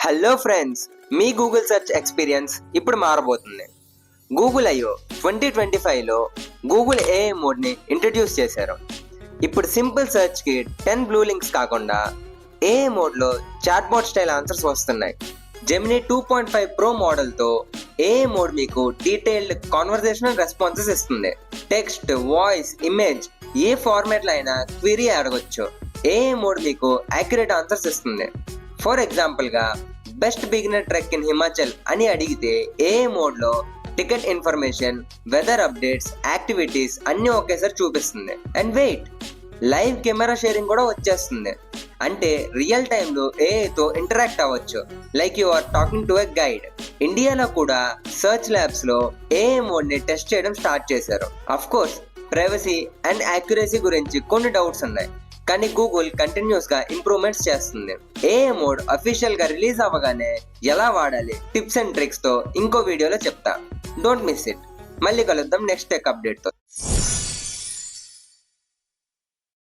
Hello friends, మీ Google search experience ఇప్పుడు మారబోతుంది. గూగుల్ ఐఓ 2025లో గూగుల్ ఏఐ మోడ్ని ఇంట్రడ్యూస్ చేశారు. ఇప్పుడు సింపుల్ సెర్చ్కి 10 బ్లూ లింక్స్ కాకుండా ఏఐ మోడ్లో చాట్బాట్ స్టైల్ ఆన్సర్స్ వస్తున్నాయి. జెమినీ 2.5 ప్రో మోడల్తో ఏఐ మోడ్ మీకు డీటెయిల్డ్ కాన్వర్జేషనల్ రెస్పాన్సెస్ ఇస్తుంది. టెక్స్ట్, వాయిస్, ఇమేజ్ ఏ ఫార్మాట్లో అయినా క్వెరీ అడగొచ్చు. ఏఐ మోడ్ మీకు యాక్యురేట్ ఆన్సర్స్ ఇస్తుంది. ఫర్ ఎగ్జాంపుల్గా best beginner trek in Himachal అని అడిగితే ఏఐ మోడ్లో ticket information, weather updates, activities అన్నీ ఒకేసారి చూపిస్తుంది. And wait, live camera sharing కూడా వచ్చేస్తుంది. అంటే రియల్ టైంలో ఏఐతో ఇంటరాక్ట్ అవ్వచ్చు, like you are talking to a guide. ఇండియాలో కూడా సర్చ్ ల్యాబ్స్లో ఏఐ మోడ్ని టెస్ట్ చేయడం స్టార్ట్ చేశారు. Of course privacy and accuracy గురించి కొన్ని డౌట్స్ ఉన్నాయి, కానీ గూగుల్ కంటిన్యూస్ గా ఇంప్రూవ్మెంట్స్ చేస్తుంది. ఏఐ మోడ్ అఫీషియల్ గా రిలీజ్ అవ్వగానే ఎలా వాడాలి, టిప్స్ అండ్ ట్రిక్స్ తో ఇంకో వీడియోలో చెప్తా. Don't miss it. మళ్ళీ కలుద్దాం నెక్స్ట్ టెక్ అప్డేట్ తో.